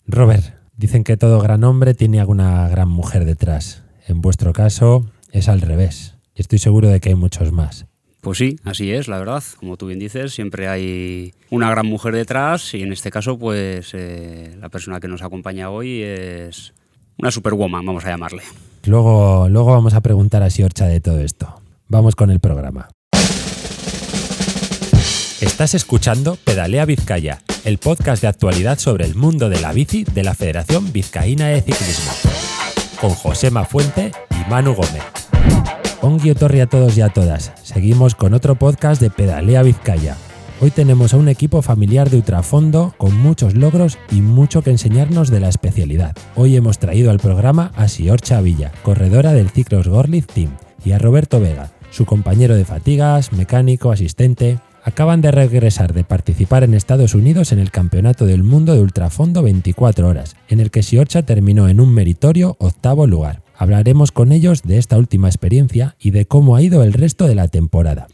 Robert, dicen que todo gran hombre tiene alguna gran mujer detrás. En vuestro caso es al revés. Y estoy seguro de que hay muchos más. Pues sí, así es, la verdad. Como tú bien dices, siempre hay una gran mujer detrás y en este caso, pues la persona que nos acompaña hoy es una superwoman, vamos a llamarle. Luego vamos a preguntar a Siorcha de todo esto. Vamos con el programa. Estás escuchando Pedalea Vizcaya, el podcast de actualidad sobre el mundo de la bici de la Federación Vizcaína de Ciclismo, con Josema Fuente y Manu Gómez. Ongi etorri a todos y a todas. Seguimos con otro podcast de Pedalea Vizcaya. Hoy tenemos a un equipo familiar de ultrafondo con muchos logros y mucho que enseñarnos de la especialidad. Hoy hemos traído al programa a Siorcha Villa, corredora del Ciclos Gorliz Team, y a Roberto Vega, su compañero de fatigas, mecánico, asistente. Acaban de regresar de participar en Estados Unidos en el Campeonato del Mundo de Ultrafondo 24 horas, en el que Siorcha terminó en un meritorio 8º lugar. Hablaremos con ellos de esta última experiencia y de cómo ha ido el resto de la temporada.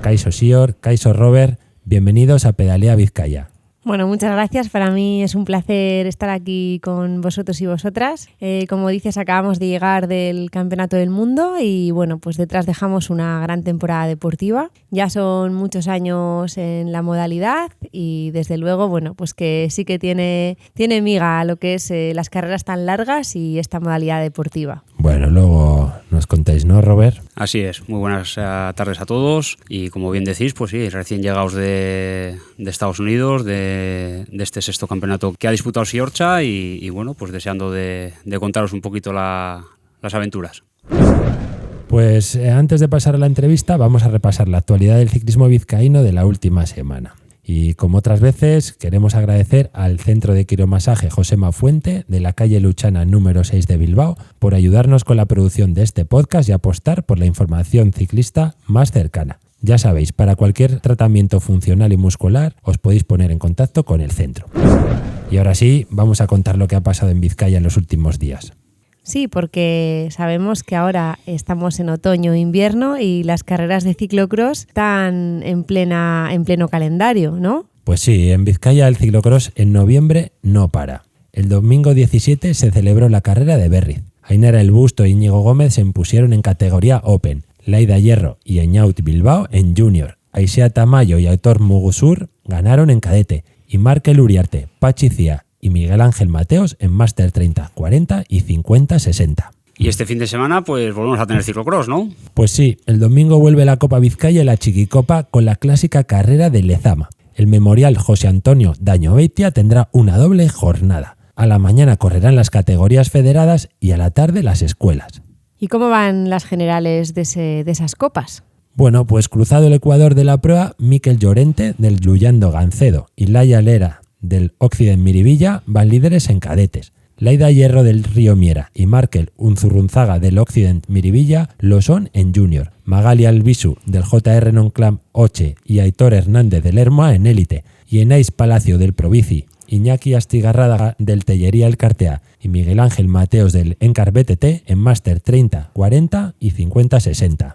Kaiso Sior, Kaiso Robert, bienvenidos a Pedalea Vizcaya. Bueno, muchas gracias. Para mí es un placer estar aquí con vosotros y vosotras. Como dices, acabamos de llegar del Campeonato del Mundo y bueno, pues detrás dejamos una gran temporada deportiva. Ya son muchos años en la modalidad y desde luego, bueno, pues que sí que tiene miga lo que es las carreras tan largas y esta modalidad deportiva. Bueno, luego nos contáis, ¿no, Robert? Así es, muy buenas tardes a todos y como bien decís, pues sí, recién llegados de Estados Unidos, de este 6º campeonato que ha disputado Siorcha y bueno, pues deseando de contaros un poquito las aventuras. Pues antes de pasar a la entrevista vamos a repasar la actualidad del ciclismo vizcaíno de la última semana. Y como otras veces, queremos agradecer al Centro de Quiromasaje Josema Fuente de la calle Luchana número 6 de Bilbao por ayudarnos con la producción de este podcast y apostar por la información ciclista más cercana. Ya sabéis, para cualquier tratamiento funcional y muscular os podéis poner en contacto con el centro. Y ahora sí, vamos a contar lo que ha pasado en Vizcaya en los últimos días. Sí, porque sabemos que ahora estamos en otoño e invierno y las carreras de ciclocross están en pleno calendario, ¿no? Pues sí, en Vizcaya el ciclocross en noviembre no para. El domingo 17 se celebró la carrera de Berriz. Ainara El Busto e Íñigo Gómez se impusieron en categoría Open, Laida Hierro y Eñaut Bilbao en Junior. Aisea Tamayo y Aitor Mugusur ganaron en cadete y Markel Uriarte, Pachi Cía y Miguel Ángel Mateos en Máster 30, 40 y 50-60. Y este fin de semana pues volvemos a tener ciclocross, ¿no? Pues sí, el domingo vuelve la Copa Vizcaya y la Chiquicopa con la clásica carrera de Lezama. El Memorial José Antonio Dañobeitia tendrá una doble jornada. A la mañana correrán las categorías federadas y a la tarde las escuelas. ¿Y cómo van las generales de esas copas? Bueno, pues cruzado el Ecuador de la prueba, Miquel Llorente del Luyando Gancedo y Laia Lera del Occident Miribilla van líderes en cadetes. Laida Hierro del Río Miera y Markel Unzurrunzaga del Occident Miribilla lo son en Junior. Magali Albisu del JR Nonclam Oche y Aitor Hernández del Hermoa en Élite. Y Enais Palacio del Provici, Iñaki Astigarrada del Tellería El Cartea y Miguel Ángel Mateos del Encar BTT en Máster 30, 40 y 50-60.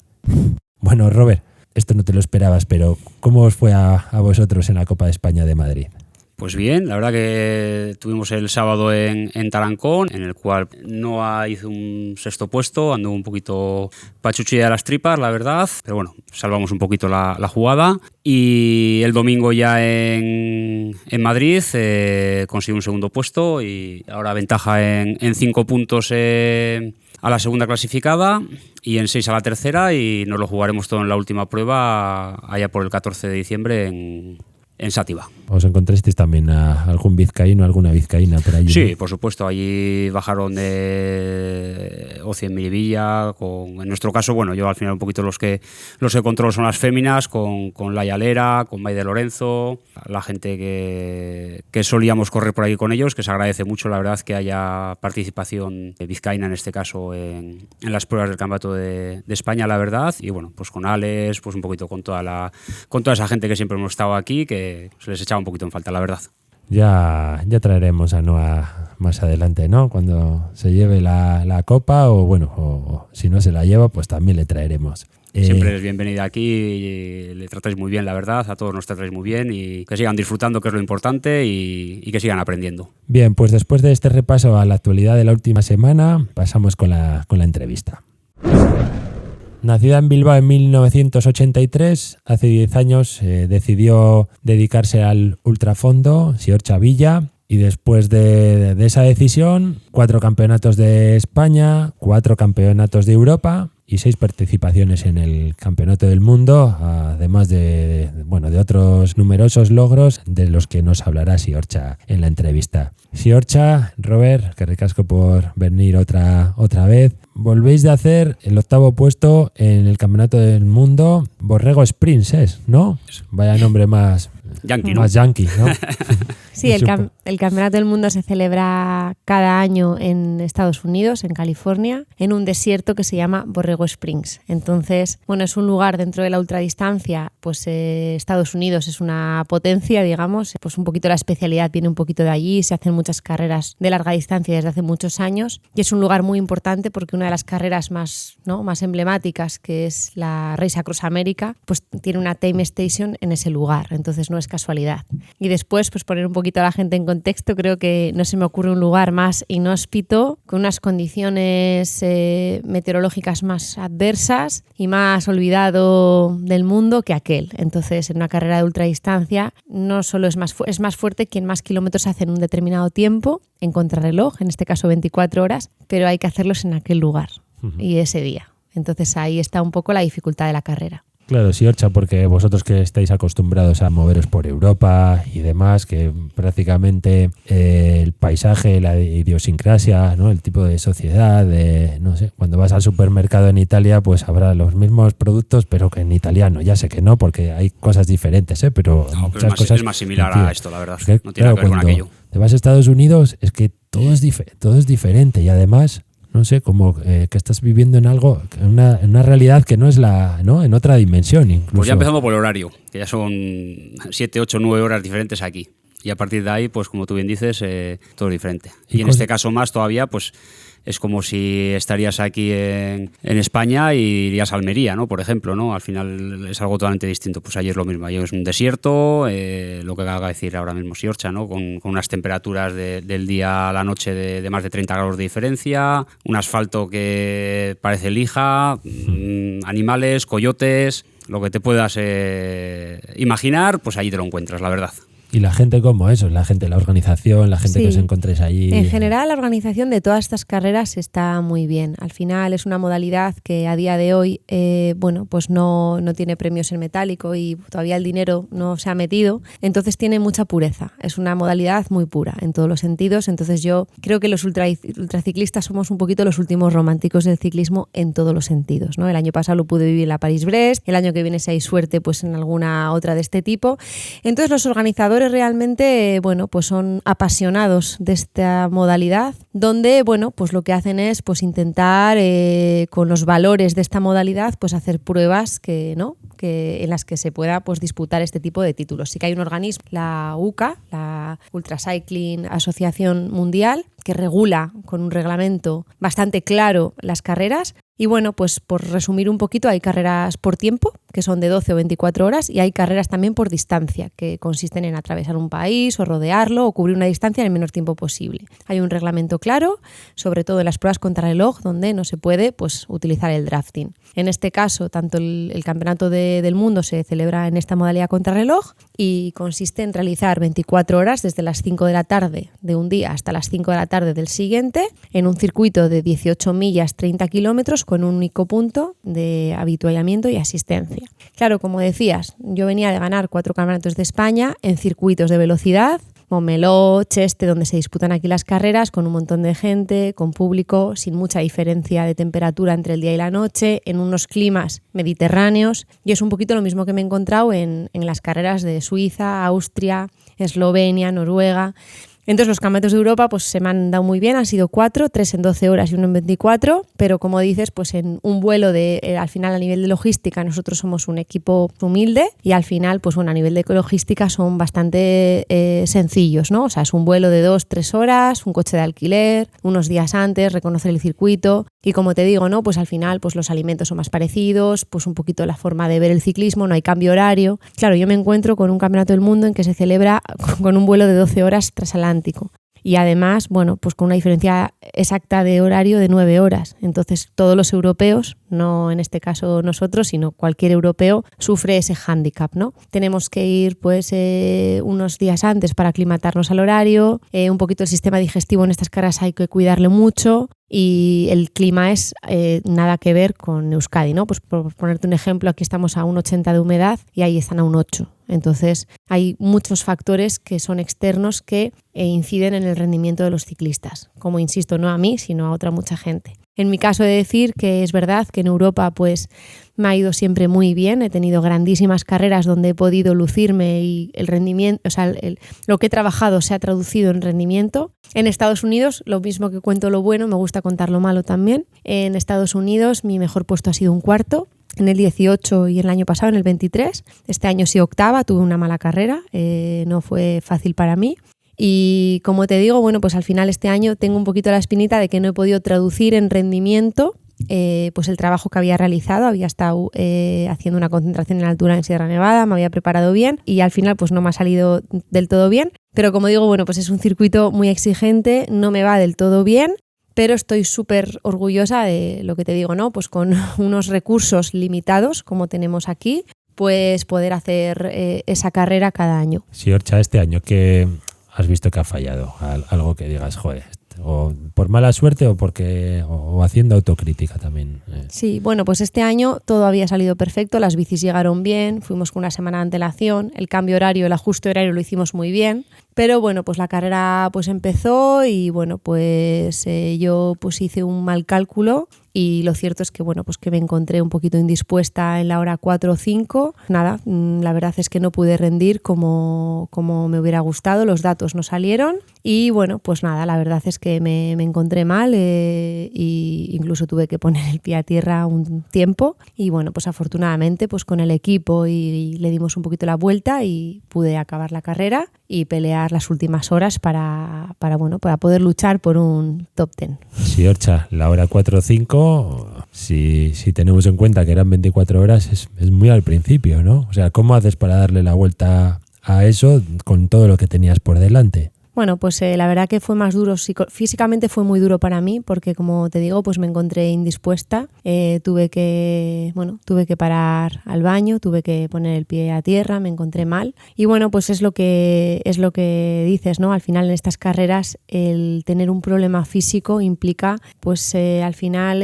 Bueno, Robert, esto no te lo esperabas, pero ¿cómo os fue a vosotros en la Copa de España de Madrid? Pues bien, la verdad que tuvimos el sábado en Tarancón, en el cual Noah hizo un 6º puesto, anduvo un poquito pachuchilla de las tripas, la verdad, pero bueno, salvamos un poquito la jugada. Y el domingo ya en Madrid consiguió un 2º puesto y ahora ventaja en 5 puntos a la segunda clasificada y en 6 a la tercera, y nos lo jugaremos todo en la última prueba allá por el 14 de diciembre en Sátiva. ¿Os encontrasteis también a algún vizcaíno, alguna vizcaína por allí? Sí, ¿no? Por supuesto. Allí bajaron de Ocien Miribilla. En nuestro caso, bueno, yo al final un poquito los que controlo son las féminas, con Laia Lera, con Maide Lorenzo, la gente que solíamos correr por ahí con ellos, que se agradece mucho, la verdad, que haya participación vizcaína en este caso en las pruebas del Campeonato de España, la verdad. Y bueno, pues con Alex, pues un poquito con toda esa gente que siempre hemos estado aquí, que se les echaba un poquito en falta, la verdad. Ya traeremos a Noah más adelante, ¿no? Cuando se lleve la copa o si no se la lleva, pues también le traeremos. Siempre es bienvenida aquí y le tratáis muy bien, la verdad, a todos nos tratáis muy bien y que sigan disfrutando, que es lo importante, y que sigan aprendiendo. Bien, pues después de este repaso a la actualidad de la última semana, pasamos con la entrevista. Nacida en Bilbao en 1983, hace 10 años decidió dedicarse al ultrafondo, Siortxa Villa, y después de esa decisión, 4 campeonatos de España, 4 campeonatos de Europa y 6 participaciones en el Campeonato del Mundo, además de otros numerosos logros de los que nos hablará Siortxa en la entrevista. Siortxa, Robert, que ricasco por venir otra vez. Volvéis de hacer el 8º puesto en el Campeonato del Mundo Borrego Sprints, ¿no? Vaya nombre más yankee, ¿no? Más yankee, ¿no? Sí, el Campeonato del Mundo se celebra cada año en Estados Unidos, en California, en un desierto que se llama Borrego Springs. Entonces, bueno, es un lugar dentro de la ultradistancia, pues Estados Unidos es una potencia, digamos, pues un poquito la especialidad viene un poquito de allí, se hacen muchas carreras de larga distancia desde hace muchos años y es un lugar muy importante porque una de las carreras más emblemáticas, que es la Race Across America, pues tiene una time station en ese lugar, entonces no es casualidad. Y después, pues poner un poquito a la gente en contexto, creo que no se me ocurre un lugar más inhóspito, con unas condiciones meteorológicas más adversas y más olvidado del mundo que aquel. Entonces, en una carrera de ultradistancia, no solo es más fuerte quien más kilómetros hace en un determinado tiempo, en contrarreloj, en este caso 24 horas, pero hay que hacerlos en aquel lugar y ese día. Entonces, ahí está un poco la dificultad de la carrera. Claro, Siortxa, porque vosotros que estáis acostumbrados a moveros por Europa y demás, que prácticamente el paisaje, la idiosincrasia, ¿no? El tipo de sociedad, no sé, cuando vas al supermercado en Italia, pues habrá los mismos productos, pero que en italiano. Ya sé que no, porque hay cosas diferentes, pero muchas cosas es más similar a esto, la verdad. Porque, no tiene que ver con aquello. Te vas a Estados Unidos, es que todo es diferente y además, no sé, como que estás viviendo en algo, en una realidad que no es en otra dimensión incluso. Pues ya empezamos por el horario, que ya son 7, 8, 9 horas diferentes aquí. Y a partir de ahí, pues como tú bien dices, todo es diferente. Y en este caso más todavía, pues es como si estarías aquí en España y irías a Almería, ¿no? Por ejemplo, ¿no? Al final es algo totalmente distinto. Pues allí es lo mismo, allí es un desierto, lo que acaba de decir ahora mismo Siortxa, ¿no? Con unas temperaturas del día a la noche de más de 30 grados de diferencia, un asfalto que parece lija, animales, coyotes, lo que te puedas imaginar, pues allí te lo encuentras, la verdad. ¿Y la gente cómo eso? La organización, la gente que os encontréis allí. En general, la organización de todas estas carreras está muy bien. Al final es una modalidad que a día de hoy pues no tiene premios en metálico y todavía el dinero no se ha metido. Entonces tiene mucha pureza. Es una modalidad muy pura en todos los sentidos. Entonces yo creo que los ultraciclistas somos un poquito los últimos románticos del ciclismo en todos los sentidos, ¿no? El año pasado lo pude vivir en la París-Brest, el año que viene si hay suerte pues en alguna otra de este tipo. Entonces los organizadores realmente, pues son apasionados de esta modalidad, donde, pues lo que hacen es pues intentar con los valores de esta modalidad pues hacer pruebas que en las que se pueda pues disputar este tipo de títulos. Sí que hay un organismo, la UCA, la Ultra Cycling Asociación Mundial, que regula con un reglamento bastante claro las carreras. Y pues por resumir un poquito, hay carreras por tiempo, que son de 12 o 24 horas, y hay carreras también por distancia, que consisten en atravesar un país o rodearlo o cubrir una distancia en el menor tiempo posible. Hay un reglamento claro, sobre todo en las pruebas contrarreloj, donde no se puede pues utilizar el drafting. En este caso, tanto el Campeonato del Mundo se celebra en esta modalidad contrarreloj y consiste en realizar 24 horas desde las 5 de la tarde de un día hasta las 5 de la tarde del siguiente, en un circuito de 18 millas, 30 kilómetros, con un único punto de habituallamiento y asistencia. Claro, como decías, yo venía de ganar 4 campeonatos de España en circuitos de velocidad, Montmeló, Cheste, donde se disputan aquí las carreras, con un montón de gente, con público, sin mucha diferencia de temperatura entre el día y la noche, en unos climas mediterráneos. Y es un poquito lo mismo que me he encontrado en las carreras de Suiza, Austria, Eslovenia, Noruega. Entonces los campeonatos de Europa pues se me han dado muy bien, han sido 4, 3 en 12 horas y 1 en 24, pero como dices, pues en un vuelo al final a nivel de logística nosotros somos un equipo humilde y al final pues bueno, a nivel de logística son bastante sencillos, ¿no? O sea, es un vuelo de 2-3 horas, un coche de alquiler, unos días antes, reconocer el circuito y como te digo, ¿no? Pues al final pues los alimentos son más parecidos, pues un poquito la forma de ver el ciclismo, no hay cambio horario. Claro, yo me encuentro con un campeonato del mundo en que se celebra con un vuelo de 12 horas transatlántico. Y además, bueno, pues con una diferencia exacta de horario de 9 horas. Entonces, todos los europeos, no en este caso nosotros, sino cualquier europeo, sufre ese hándicap, ¿no? Tenemos que ir pues unos días antes para aclimatarnos al horario, un poquito el sistema digestivo en estas carreras hay que cuidarlo mucho. Y el clima es nada que ver con Euskadi, ¿no? Pues por ponerte un ejemplo, aquí estamos a un 80 de humedad y ahí están a un 8. Entonces hay muchos factores que son externos que inciden en el rendimiento de los ciclistas. Como insisto, no a mí, sino a otra mucha gente. En mi caso he de decir que es verdad que en Europa pues me ha ido siempre muy bien, he tenido grandísimas carreras donde he podido lucirme y el rendimiento, o sea, lo que he trabajado se ha traducido en rendimiento. En Estados Unidos, lo mismo que cuento lo bueno, me gusta contar lo malo también. En Estados Unidos mi mejor puesto ha sido un 4, en el 18 y el año pasado en el 23. Este año sí octava, tuve una mala carrera, no fue fácil para mí. Y como te digo, bueno, pues al final este año tengo un poquito la espinita de que no he podido traducir en rendimiento pues el trabajo que había realizado. Había estado haciendo una concentración en altura en Sierra Nevada, me había preparado bien y al final pues no me ha salido del todo bien. Pero como digo, bueno, pues es un circuito muy exigente, no me va del todo bien, pero estoy súper orgullosa de lo que te digo, ¿no? Pues con unos recursos limitados como tenemos aquí, pues poder hacer esa carrera cada año. Sí, Orcha, este año que has visto que ha fallado, algo que digas, joder, o por mala suerte o haciendo autocrítica también. Sí, bueno, pues este año todo había salido perfecto, las bicis llegaron bien, fuimos con una semana de antelación, el cambio horario, el ajuste horario lo hicimos muy bien, pero bueno, pues la carrera pues empezó y bueno, pues yo pues hice un mal cálculo y lo cierto es que bueno, pues que me encontré un poquito indispuesta en la hora 4 o 5. Nada, la verdad es que no pude rendir como me hubiera gustado, los datos no salieron y bueno, pues nada, la verdad es que me encontré mal y incluso tuve que poner el pie a tierra un tiempo y bueno, pues afortunadamente pues con el equipo y le dimos un poquito la vuelta y pude acabar la carrera y pelear las últimas horas para poder luchar por un top 10. Sí, Orcha, la hora 4 o 5, si tenemos en cuenta que eran 24 horas, es muy al principio, ¿no? O sea, ¿cómo haces para darle la vuelta a eso con todo lo que tenías por delante? Bueno, pues la verdad que fue más duro, físicamente fue muy duro para mí porque como te digo, pues me encontré indispuesta, tuve que parar al baño, tuve que poner el pie a tierra, me encontré mal y bueno, pues es lo que dices, ¿no? Al final en estas carreras el tener un problema físico implica pues al final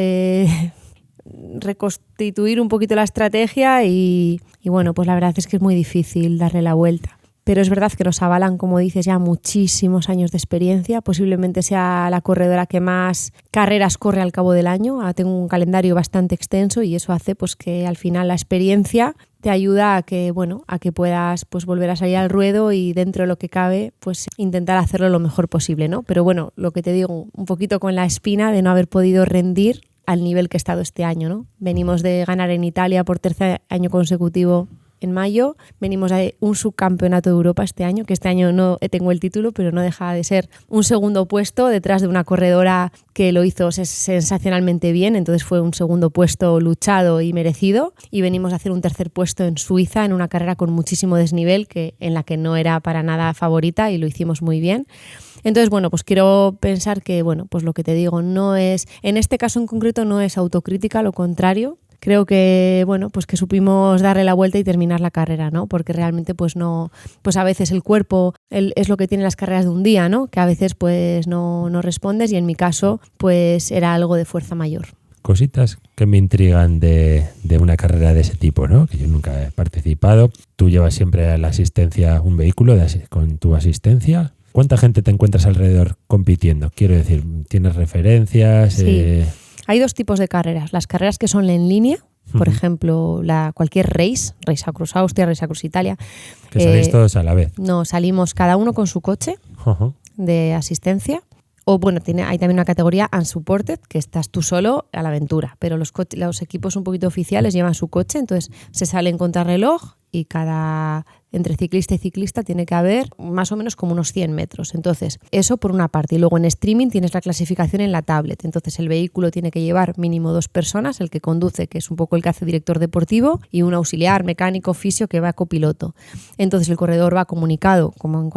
reconstituir un poquito la estrategia y bueno, pues la verdad es que es muy difícil darle la vuelta. Pero es verdad que nos avalan, como dices, ya muchísimos años de experiencia. Posiblemente sea la corredora que más carreras corre al cabo del año. Tengo un calendario bastante extenso y eso hace pues que al final la experiencia te ayuda a que puedas pues volver a salir al ruedo y dentro de lo que cabe pues intentar hacerlo lo mejor posible, ¿no? Pero bueno, lo que te digo, un poquito con la espina de no haber podido rendir al nivel que he estado este año, ¿no? Venimos de ganar en Italia por tercer año consecutivo en mayo, venimos de un subcampeonato de Europa este año, que este año no tengo el título, pero no deja de ser un segundo puesto detrás de una corredora que lo hizo sensacionalmente bien, entonces fue un segundo puesto luchado y merecido, y venimos a hacer un tercer puesto en Suiza en una carrera con muchísimo desnivel, en la que no era para nada favorita y lo hicimos muy bien. Entonces, bueno, pues quiero pensar que, bueno, pues lo que te digo no es, en este caso en concreto no es autocrítica, lo contrario. Creo que, bueno, pues que supimos darle la vuelta y terminar la carrera, ¿no? Porque realmente, pues no, pues a veces el cuerpo es lo que tiene las carreras de un día, ¿no? Que a veces, pues no respondes y en mi caso, pues era algo de fuerza mayor. Cositas que me intrigan de una carrera de ese tipo, ¿no? Que yo nunca he participado. Tú llevas siempre a la asistencia un vehículo con tu asistencia. ¿Cuánta gente te encuentras alrededor compitiendo? Quiero decir, ¿tienes referencias? Sí. Hay dos tipos de carreras. Las carreras que son en línea, por ejemplo, cualquier race Across Austria, Race Across Italia. Que salís todos a la vez. No, salimos cada uno con su coche. de asistencia. O bueno, hay también una categoría unsupported, que estás tú solo a la aventura, pero los equipos un poquito oficiales llevan su coche, entonces se sale en contrarreloj y entre ciclista y ciclista tiene que haber más o menos como unos 100 metros. Entonces, eso por una parte. Y luego en streaming tienes la clasificación en la tablet. Entonces, el vehículo tiene que llevar mínimo 2 personas, el que conduce, que es un poco el que hace director deportivo, y un auxiliar, mecánico, fisio, que va copiloto. Entonces, el corredor va comunicado, como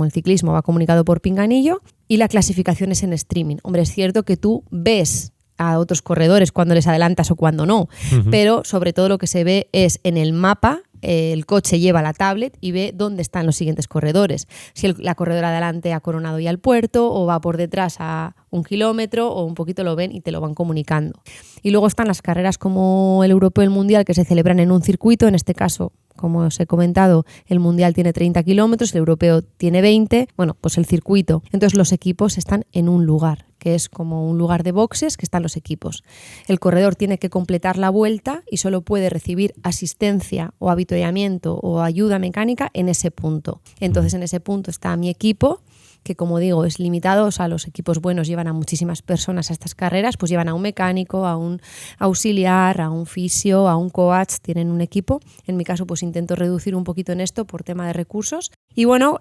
el ciclismo, va comunicado por pinganillo, y la clasificación es en streaming. Hombre, es cierto que tú ves a otros corredores cuando les adelantas o cuando no, pero sobre todo lo que se ve es en el mapa. El coche lleva la tablet y ve dónde están los siguientes corredores. Si la corredora adelante ha coronado ya el puerto o va por detrás a 1 kilómetro o un poquito lo ven y te lo van comunicando. Y luego están las carreras como el europeo y el mundial que se celebran en un circuito. En este caso, como os he comentado, el mundial tiene 30 kilómetros, el europeo tiene 20. Bueno, pues el circuito. Entonces los equipos están en un lugar, que es como un lugar de boxes que están los equipos. El corredor tiene que completar la vuelta y solo puede recibir asistencia o avituallamiento o ayuda mecánica en ese punto. Entonces en ese punto está mi equipo, que como digo es limitado, o sea, los equipos buenos llevan a muchísimas personas a estas carreras, pues llevan a un mecánico, a un auxiliar, a un fisio, a un coach, tienen un equipo. En mi caso pues intento reducir un poquito en esto por tema de recursos. Y bueno,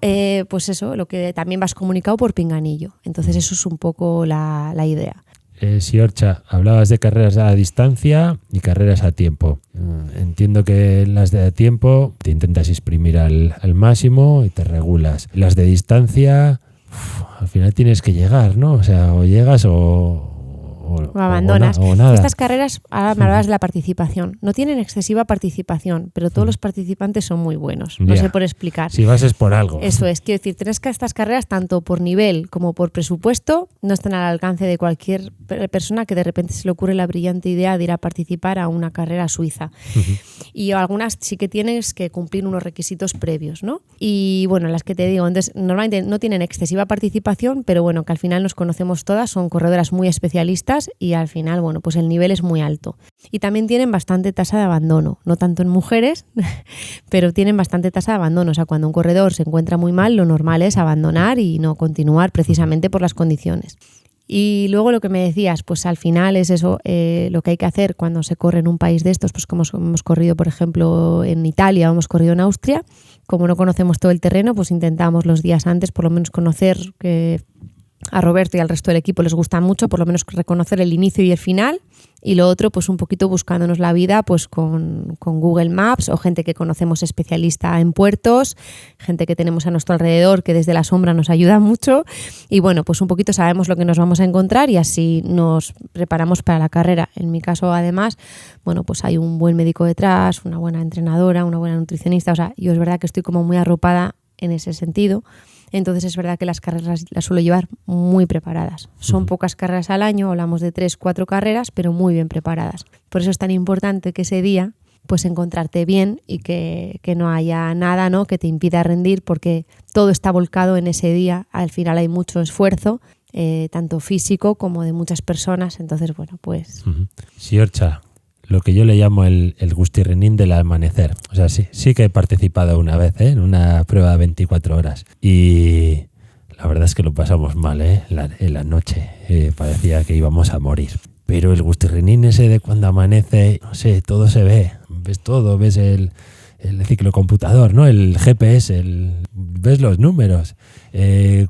pues eso, lo que también vas comunicado por pinganillo. Entonces eso es un poco la idea. Siorcha, hablabas de carreras a distancia y carreras a tiempo. Entiendo que las de a tiempo te intentas exprimir al máximo y te regulas. Las de distancia, al final tienes que llegar, ¿no? O sea, o llegas o abandonas. O nada. Estas carreras, ahora me hablabas de la participación, no tienen excesiva participación, pero todos los participantes son muy buenos. No sé por explicar. Si vas es por algo. Eso es, quiero decir, tienes que estas carreras, tanto por nivel como por presupuesto, no están al alcance de cualquier persona que de repente se le ocurre la brillante idea de ir a participar a una carrera suiza. Y algunas sí que tienes que cumplir unos requisitos previos, ¿no? Y bueno, las que te digo, entonces normalmente no tienen excesiva participación, pero bueno, que al final nos conocemos todas, son corredoras muy especialistas y al final, bueno, pues el nivel es muy alto. Y también tienen bastante tasa de abandono, no tanto en mujeres, pero tienen bastante tasa de abandono. O sea, cuando un corredor se encuentra muy mal, lo normal es abandonar y no continuar precisamente por las condiciones. Y luego lo que me decías, pues al final es eso, lo que hay que hacer cuando se corre en un país de estos, pues como hemos corrido, por ejemplo, en Italia o hemos corrido en Austria, como no conocemos todo el terreno, pues intentamos los días antes por lo menos conocer, que a Roberto y al resto del equipo les gusta mucho, por lo menos reconocer el inicio y el final. Y lo otro, pues un poquito buscándonos la vida pues con Google Maps o gente que conocemos especialista en puertos, gente que tenemos a nuestro alrededor que desde la sombra nos ayuda mucho. Y bueno, pues un poquito sabemos lo que nos vamos a encontrar y así nos preparamos para la carrera. En mi caso, además, bueno, pues hay un buen médico detrás, una buena entrenadora, una buena nutricionista. O sea, yo es verdad que estoy como muy arropada en ese sentido. Entonces es verdad que las carreras las suelo llevar muy preparadas. Son pocas carreras al año, hablamos de 3-4 carreras, pero muy bien preparadas. Por eso es tan importante que ese día pues encontrarte bien y que no haya nada, ¿no?, que te impida rendir, porque todo está volcado en ese día. Al final hay mucho esfuerzo, tanto físico como de muchas personas. Entonces, bueno, pues... Siorcha, lo que yo le llamo el gustirrinín del amanecer. O sea, sí que he participado una vez en una prueba de 24 horas y la verdad es que lo pasamos mal en la noche. Parecía que íbamos a morir. Pero el gustirrinín ese de cuando amanece, no sé, todo se ve. Ves todo, ves el ciclocomputador, ¿no? El GPS, ves los números.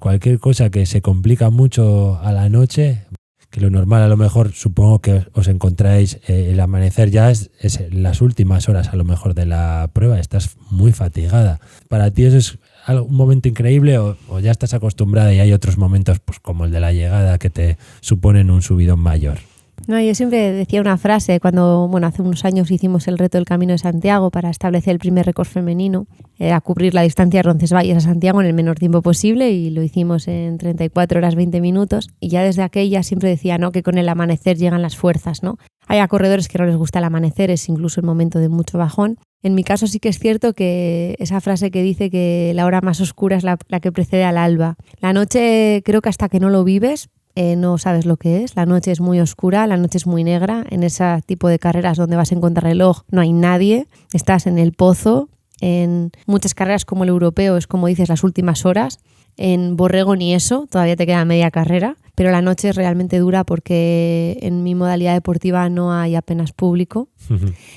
Cualquier cosa que se complica mucho a la noche... que lo normal a lo mejor supongo que os encontráis el amanecer ya es las últimas horas a lo mejor de la prueba, estás muy fatigada. ¿Para ti eso es un momento increíble o ya estás acostumbrada y hay otros momentos pues como el de la llegada que te suponen un subidón mayor? No, yo siempre decía una frase cuando, bueno, hace unos años hicimos el reto del Camino de Santiago para establecer el primer récord femenino, era cubrir la distancia de Roncesvalles a Santiago en el menor tiempo posible y lo hicimos en 34 horas 20 minutos y ya desde aquella siempre decía, ¿no?, que con el amanecer llegan las fuerzas, ¿no? Hay corredores que no les gusta el amanecer, es incluso el momento de mucho bajón. En mi caso sí que es cierto que esa frase que dice que la hora más oscura es la que precede al alba. La noche creo que hasta que no lo vives no sabes lo que es. La noche es muy oscura, la noche es muy negra. En ese tipo de carreras donde vas en contrarreloj no hay nadie, estás en el pozo. En muchas carreras como el europeo es como dices las últimas horas. En Borrego ni eso, todavía te queda media carrera, pero la noche es realmente dura porque en mi modalidad deportiva no hay apenas público.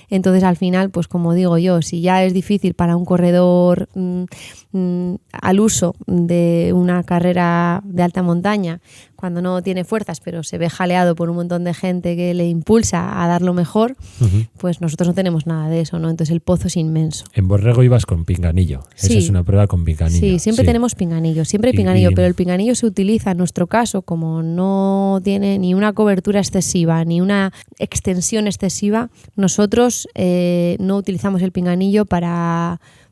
Entonces al final, pues como digo yo, si ya es difícil para un corredor al uso de una carrera de alta montaña, cuando no tiene fuerzas pero se ve jaleado por un montón de gente que le impulsa a dar lo mejor, pues nosotros no tenemos nada de eso, ¿no? Entonces el pozo es inmenso. En Borrego ibas con pinganillo. Sí. Esa es una prueba con pinganillo. Sí, siempre tenemos pinganillo, siempre hay pinganillo, pero el pinganillo se utiliza en nuestro caso como no tiene ni una cobertura excesiva ni una extensión excesiva. Nosotros no utilizamos el pinganillo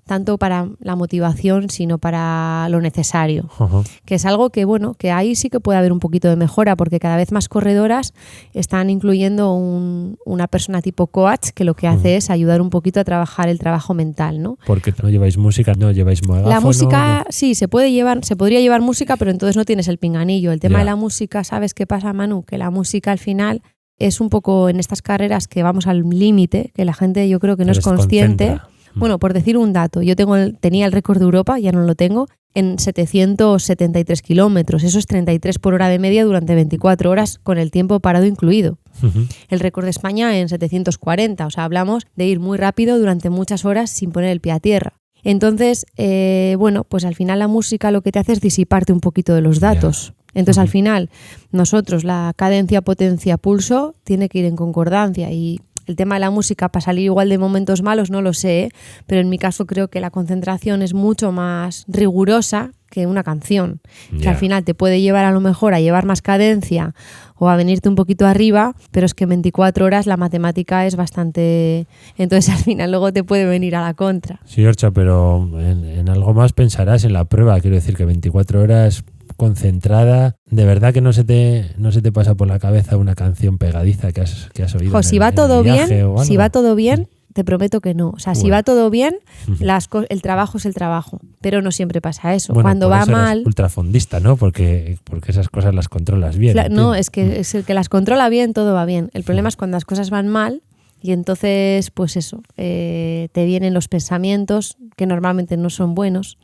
tanto para la motivación, sino para lo necesario. Que es algo que, bueno, que ahí sí que puede haber un poquito de mejora, porque cada vez más corredoras están incluyendo una persona tipo coach que lo que hace es ayudar un poquito a trabajar el trabajo mental, ¿no? Porque no lleváis música, no lleváis megáfono. La música, sí, se podría llevar música, pero entonces no tienes el pinganillo. El tema de la música, ¿sabes qué pasa, Manu? Que la música al final es un poco en estas carreras que vamos al límite, que la gente yo creo que no es consciente. Bueno, por decir un dato, yo tenía el récord de Europa, ya no lo tengo, en 773 kilómetros. Eso es 33 por hora de media durante 24 horas con el tiempo parado incluido. El récord de España en 740. O sea, hablamos de ir muy rápido durante muchas horas sin poner el pie a tierra. Entonces, bueno, pues al final la música lo que te hace es disiparte un poquito de los datos. Entonces, al final, nosotros la cadencia, potencia, pulso tiene que ir en concordancia y el tema de la música para salir igual de momentos malos no lo sé, pero en mi caso creo que la concentración es mucho más rigurosa que una canción, que al final te puede llevar a lo mejor a llevar más cadencia o a venirte un poquito arriba, pero es que en 24 horas la matemática es bastante... Entonces al final luego te puede venir a la contra. Sí, Orcha, pero en algo más pensarás en la prueba. Quiero decir que 24 horas concentrada, de verdad que no se te pasa por la cabeza una canción pegadiza que has oído. Si va todo bien, te prometo que no. O sea, si va todo bien, el trabajo es el trabajo, pero no siempre pasa eso. Bueno, cuando va mal, eres ultrafondista, ¿no? Porque esas cosas las controlas bien. No, es que el que las controla bien, todo va bien. El problema es cuando las cosas van mal. Y entonces, pues eso, te vienen los pensamientos que normalmente no son buenos,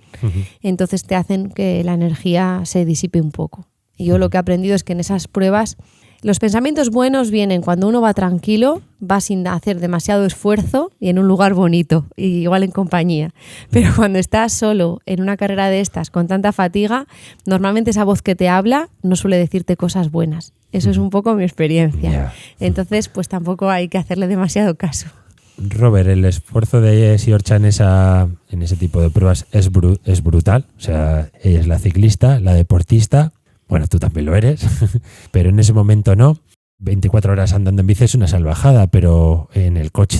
entonces te hacen que la energía se disipe un poco. Y yo lo que he aprendido es que en esas pruebas los pensamientos buenos vienen cuando uno va tranquilo, va sin hacer demasiado esfuerzo y en un lugar bonito, y igual en compañía. Pero cuando estás solo en una carrera de estas con tanta fatiga, normalmente esa voz que te habla no suele decirte cosas buenas. Eso es un poco mi experiencia. Entonces, pues tampoco hay que hacerle demasiado caso. Robert, el esfuerzo de Siorcha en ese tipo de pruebas es brutal. O sea, ella es la ciclista, la deportista. Bueno, tú también lo eres, pero en ese momento no. 24 horas andando en bici es una salvajada, pero en el coche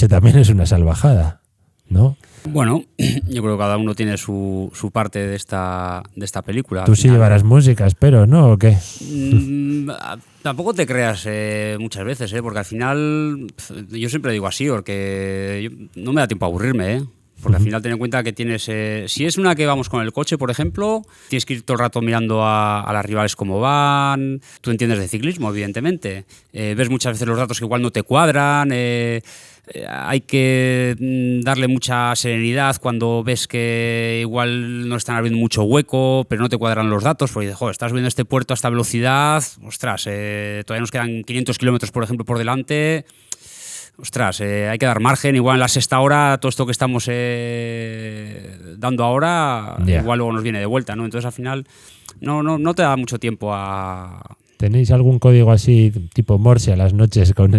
también es una salvajada, ¿no? Bueno, yo creo que cada uno tiene su parte de esta película. Tú sí llevarás música, espero, ¿no? ¿O qué? Tampoco te creas muchas veces, porque al final yo siempre digo así, porque no me da tiempo a aburrirme, porque al final ten en cuenta que tienes, si es una que vamos con el coche, por ejemplo, tienes que ir todo el rato mirando a las rivales cómo van, tú entiendes de ciclismo, evidentemente, ves muchas veces los datos que igual no te cuadran, hay que darle mucha serenidad cuando ves que igual no están abriendo mucho hueco, pero no te cuadran los datos, porque joder, estás viendo este puerto a esta velocidad, ostras, todavía nos quedan 500 kilómetros, por ejemplo, por delante. Ostras, hay que dar margen, igual en la sexta hora todo esto que estamos dando ahora igual luego nos viene de vuelta, ¿no? Entonces al final no te da mucho tiempo a... ¿Tenéis algún código así tipo Morse a las noches con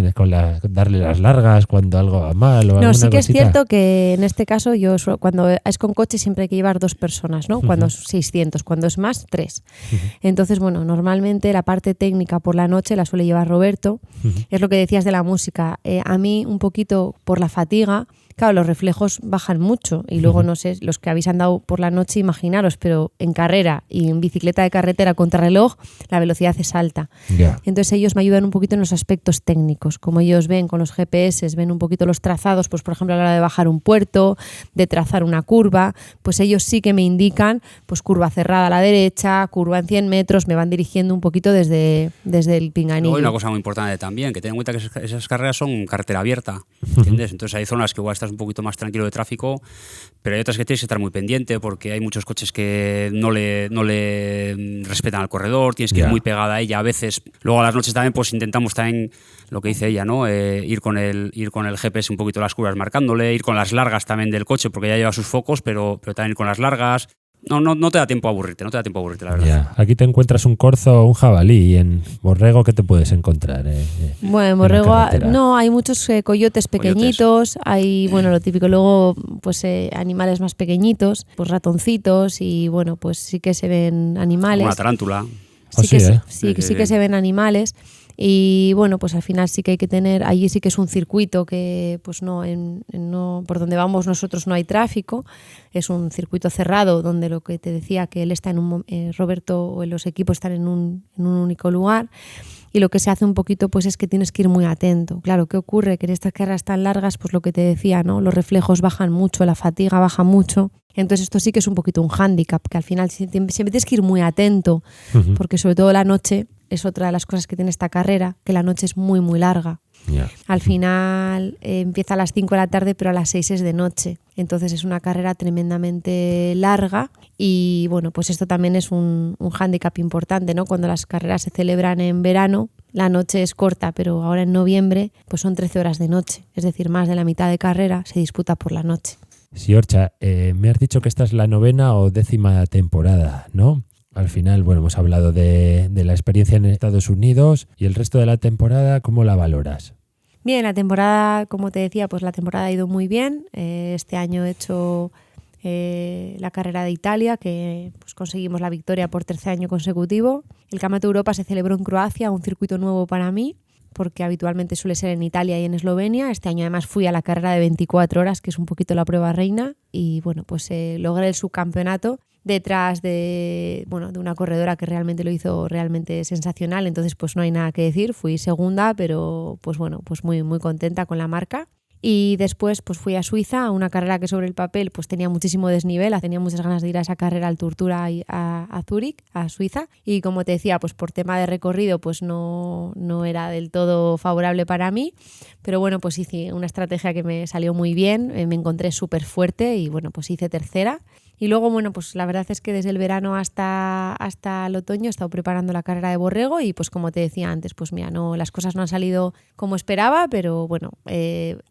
darle las largas cuando algo va mal? O no, sí que cosita? Es cierto que en este caso cuando es con coche siempre hay que llevar 2 personas, ¿no? Cuando es 600, cuando es más, 3. Entonces, bueno, normalmente la parte técnica por la noche la suele llevar Roberto. Es lo que decías de la música. A mí un poquito por la fatiga, claro, los reflejos bajan mucho y luego, no sé, los que habéis andado por la noche, imaginaros, pero en carrera y en bicicleta de carretera contra reloj, la velocidad es alta. Entonces ellos me ayudan un poquito en los aspectos técnicos, como ellos ven con los GPS, ven un poquito los trazados, pues por ejemplo a la hora de bajar un puerto, de trazar una curva, pues ellos sí que me indican, pues curva cerrada a la derecha, curva en 100 metros, me van dirigiendo un poquito desde el pinganillo. Hay una cosa muy importante también, que ten en cuenta que esas carreras son carretera abierta, ¿entiendes? Entonces hay zonas que igual estás estás un poquito más tranquilo de tráfico, pero hay otras que tienes que estar muy pendiente porque hay muchos coches que no le respetan al corredor, tienes que ir muy pegada a ella a veces. Luego a las noches también pues intentamos también lo que dice ella, ¿no? Ir con el GPS un poquito las curvas marcándole, ir con las largas también del coche porque ya lleva sus focos, pero también ir con las largas. No te da tiempo a aburrirte, la verdad. Ya. Aquí te encuentras un corzo o un jabalí, y en Borrego, ¿qué te puedes encontrar? Bueno, en Borrego hay muchos coyotes pequeñitos, hay, bueno, lo típico, luego pues animales más pequeñitos, pues ratoncitos, y bueno, pues sí que se ven animales. Una tarántula. Sí que se ven animales. Y bueno, pues al final sí que hay que tener, allí sí que es un circuito que pues no por donde vamos nosotros no hay tráfico, es un circuito cerrado donde lo que te decía que él está Roberto o los equipos están en un único lugar, y lo que se hace un poquito pues es que tienes que ir muy atento. Claro, ¿qué ocurre? Que en estas carreras tan largas, pues lo que te decía, ¿no? Los reflejos bajan mucho, la fatiga baja mucho. Entonces esto sí que es un poquito un hándicap, que al final siempre tienes que ir muy atento, porque sobre todo la noche es otra de las cosas que tiene esta carrera, que la noche es muy, muy larga. Al final empieza a las 5 de la tarde, pero a las 6 es de noche. Entonces es una carrera tremendamente larga y bueno, pues esto también es un hándicap importante, ¿no? Cuando las carreras se celebran en verano, la noche es corta, pero ahora en noviembre pues son 13 horas de noche. Es decir, más de la mitad de carrera se disputa por la noche. Sí, Orcha, me has dicho que esta es la 9ª o 10ª temporada, ¿no? Al final, bueno, hemos hablado de la experiencia en Estados Unidos y el resto de la temporada, ¿cómo la valoras? Bien, la temporada, como te decía, pues la temporada ha ido muy bien. Este año he hecho la carrera de Italia, que pues conseguimos la victoria por 13 año consecutivo. El Campeonato de Europa se celebró en Croacia, un circuito nuevo para mí, porque habitualmente suele ser en Italia y en Eslovenia. Este año además fui a la carrera de 24 horas, que es un poquito la prueba reina, y bueno, pues logré el subcampeonato detrás de una corredora que realmente lo hizo realmente sensacional. Entonces pues no hay nada que decir, fui segunda, pero pues bueno, pues muy, muy contenta con la marca. Y después pues fui a Suiza, a una carrera que sobre el papel pues tenía muchísimo desnivel, tenía muchas ganas de ir a esa carrera al Tortura a Zúrich, a Suiza, y como te decía, pues por tema de recorrido pues no era del todo favorable para mí, pero bueno, pues hice una estrategia que me salió muy bien, me encontré súper fuerte y bueno, pues hice tercera. Y luego, bueno, pues la verdad es que desde el verano hasta el otoño he estado preparando la carrera de Borrego y pues como te decía antes, pues mira, las cosas no han salido como esperaba, pero bueno,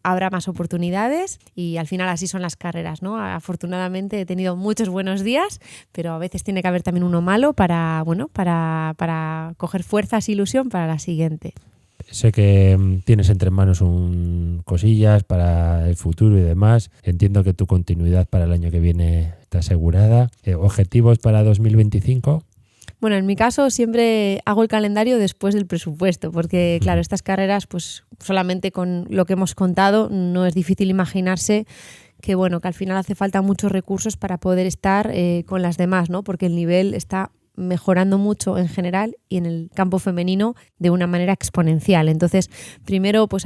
habrá más oportunidades y al final así son las carreras, ¿no? Afortunadamente he tenido muchos buenos días, pero a veces tiene que haber también uno malo para coger fuerzas e ilusión para la siguiente. Sé que tienes entre manos cosillas para el futuro y demás. Entiendo que tu continuidad para el año que viene está asegurada. ¿Objetivos para 2025? Bueno, en mi caso siempre hago el calendario después del presupuesto, porque claro, estas carreras, pues solamente con lo que hemos contado, no es difícil imaginarse que bueno, que al final hace falta muchos recursos para poder estar con las demás, ¿no? Porque el nivel está mejorando mucho en general y en el campo femenino de una manera exponencial. Entonces, primero, pues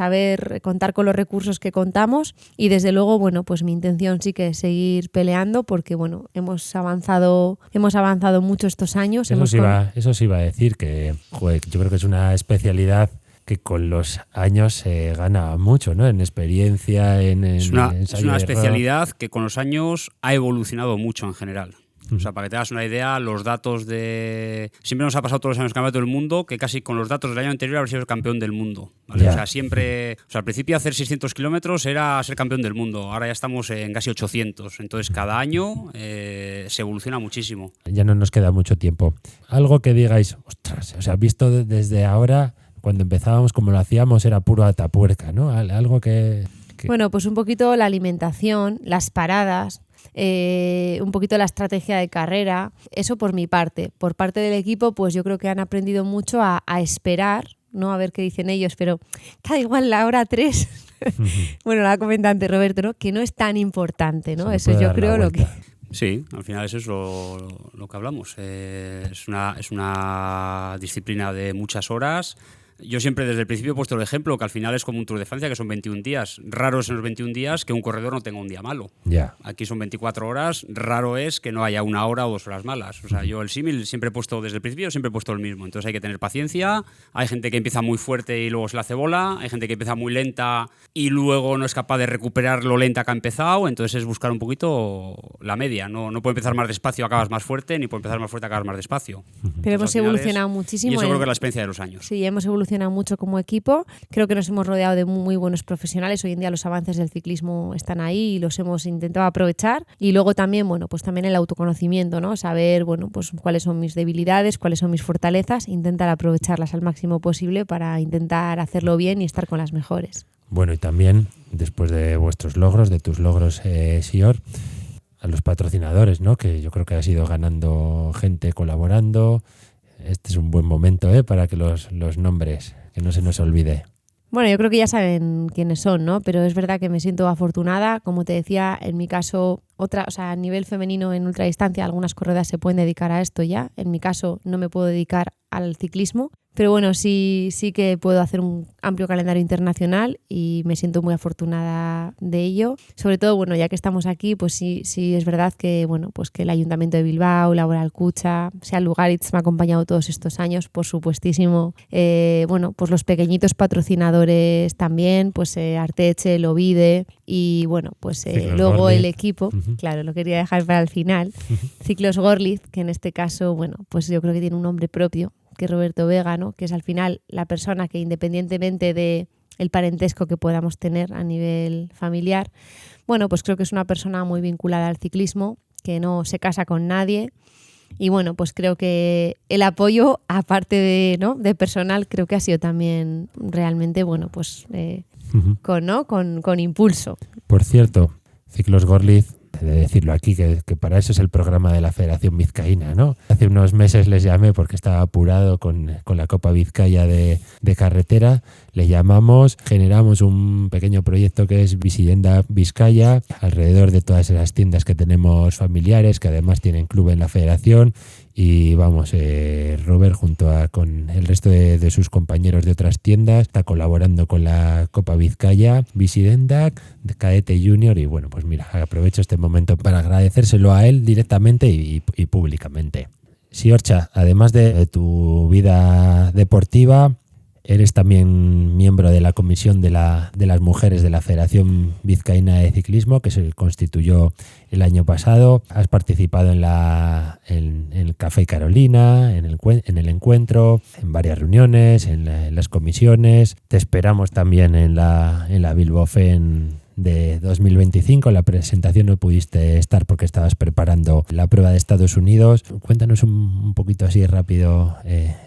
contar con los recursos que contamos y desde luego, bueno, pues mi intención sí que es seguir peleando porque, bueno, hemos avanzado mucho estos años. Eso sí iba a decir que, joder, yo creo que es una especialidad que con los años se gana mucho, ¿no? En experiencia, es una especialidad que con los años ha evolucionado mucho en general. O sea, para que te hagas una idea, los datos siempre nos ha pasado todos los años el campeonato del mundo, que casi con los datos del año anterior haber sido el campeón del mundo, ¿vale? O sea, siempre... O sea, al principio hacer 600 kilómetros era ser campeón del mundo. Ahora ya estamos en casi 800. Entonces, cada año se evoluciona muchísimo. Ya no nos queda mucho tiempo. Algo que digáis, ostras, o sea, visto desde ahora, cuando empezábamos como lo hacíamos, era puro atapuerca, ¿no? Algo que... Bueno, pues un poquito la alimentación, las paradas... un poquito la estrategia de carrera, eso por mi parte. Por parte del equipo, pues yo creo que han aprendido mucho a esperar, ¿no? A ver qué dicen ellos, pero da igual la hora 3. Bueno, la comentante Roberto, ¿no? Que no es tan importante, ¿no? Eso yo creo lo que... Sí, al final eso es lo que hablamos. Es una disciplina de muchas horas. Yo siempre desde el principio he puesto el ejemplo que al final es como un Tour de Francia, que son 21 días. Raro es en los 21 días que un corredor no tenga un día malo. Ya. Aquí son 24 horas, raro es que no haya una hora o 2 horas malas. O sea, yo el símil siempre he puesto, desde el principio siempre he puesto el mismo. Entonces hay que tener paciencia. Hay gente que empieza muy fuerte y luego se la hace bola. Hay gente que empieza muy lenta y luego no es capaz de recuperar lo lenta que ha empezado. Entonces es buscar un poquito la media. No puede empezar más despacio, acabas más fuerte, ni puede empezar más fuerte, acabas más despacio. Pero hemos evolucionado muchísimo. Y eso creo que es la experiencia de los años. Sí, hemos evolucionado mucho como equipo. Creo que nos hemos rodeado de muy buenos profesionales. Hoy en día los avances del ciclismo están ahí y los hemos intentado aprovechar. Y luego también, bueno, pues también el autoconocimiento, ¿no? Saber, bueno, pues cuáles son mis debilidades, cuáles son mis fortalezas, intentar aprovecharlas al máximo posible para intentar hacerlo bien y estar con las mejores. Bueno, y también, después de vuestros logros, de tus logros, Sior, a los patrocinadores, ¿no? Que yo creo que has ido ganando gente colaborando. Este es un buen momento, para que los nombres, que no se nos olvide. Bueno, yo creo que ya saben quiénes son, ¿no? Pero es verdad que me siento afortunada. Como te decía, en mi caso, a nivel femenino en ultradistancia, algunas corredoras se pueden dedicar a esto ya. En mi caso, no me puedo dedicar al ciclismo. Pero bueno, sí que puedo hacer un amplio calendario internacional y me siento muy afortunada de ello. Sobre todo, bueno, ya que estamos aquí, pues sí es verdad que, bueno, pues que el Ayuntamiento de Bilbao, Laboral Cucha, Sea Lugaritz me ha acompañado todos estos años, por supuestísimo. Bueno, pues los pequeñitos patrocinadores también, pues Arteche, Lovide y bueno, pues luego Gorlitz. El equipo, claro, lo quería dejar para el final. Ciclos Gorlitz, que en este caso, bueno, pues yo creo que tiene un nombre propio, que es Roberto Vega, ¿no? Que es al final la persona que, independientemente de el parentesco que podamos tener a nivel familiar, bueno, pues creo que es una persona muy vinculada al ciclismo, que no se casa con nadie y bueno, pues creo que el apoyo, aparte de personal, creo que ha sido también realmente, bueno, pues con impulso. Por cierto, Ciclos Gorlitz, de decirlo aquí, que para eso es el programa de la Federación Vizcaína, ¿no? Hace unos meses les llamé porque estaba apurado con la Copa Vizcaya de carretera. Le llamamos, generamos un pequeño proyecto que es Visidenda Vizcaya, alrededor de todas esas tiendas que tenemos familiares, que además tienen club en la Federación. Y vamos, Robert con el resto de sus compañeros de otras tiendas está colaborando con la Copa Vizcaya, Visidendac, Cadete Junior y bueno, pues mira, aprovecho este momento para agradecérselo a él directamente y públicamente. Siorcha, además de tu vida deportiva, eres también miembro de la comisión de las mujeres de la Federación Vizcaína de Ciclismo, que se constituyó el año pasado. Has participado en el Café Carolina, en el encuentro, en varias reuniones, en las comisiones. Te esperamos también en la Bilbao Fen de 2025. En la presentación no pudiste estar porque estabas preparando la prueba de Estados Unidos. Cuéntanos un poquito así rápido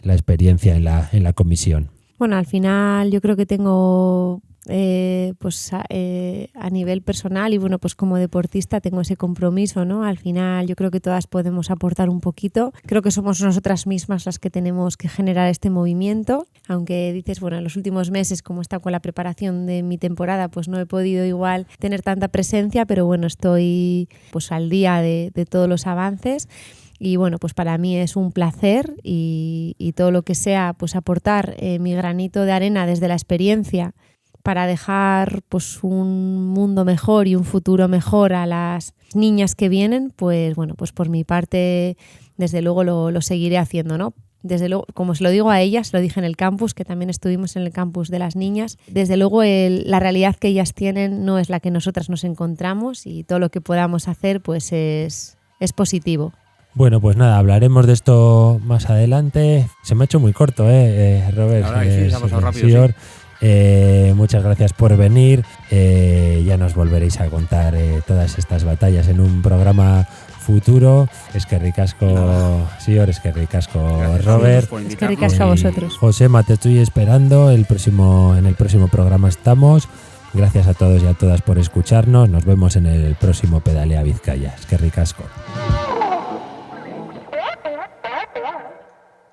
la experiencia en la comisión. Bueno, al final yo creo que tengo a nivel personal y bueno, pues como deportista tengo ese compromiso, ¿no? Al final yo creo que todas podemos aportar un poquito. Creo que somos nosotras mismas las que tenemos que generar este movimiento. Aunque dices, bueno, en los últimos meses, como está con la preparación de mi temporada, pues no he podido igual tener tanta presencia, pero bueno, estoy pues al día de todos los avances. Y bueno, pues para mí es un placer y todo lo que sea pues aportar mi granito de arena desde la experiencia para dejar pues un mundo mejor y un futuro mejor a las niñas que vienen, pues bueno, pues por mi parte desde luego lo seguiré haciendo, ¿no? Desde luego, como se lo digo a ellas, lo dije en el campus, que también estuvimos en el campus de las niñas, desde luego la realidad que ellas tienen no es la que nosotras nos encontramos y todo lo que podamos hacer pues es positivo. Bueno, pues nada, hablaremos de esto más adelante. Se me ha hecho muy corto, Robert. Ahora sí, se ha pasado rápido. Sí. Muchas gracias por venir. Ya nos volveréis a contar todas estas batallas en un programa futuro. Eskerrik asko, Sior, eskerrik asko, Robert. Eskerrik asko a vosotros. Josema, te estoy esperando. En el próximo programa estamos. Gracias a todos y a todas por escucharnos. Nos vemos en el próximo Pedalea Vizcaya. Eskerrik asko.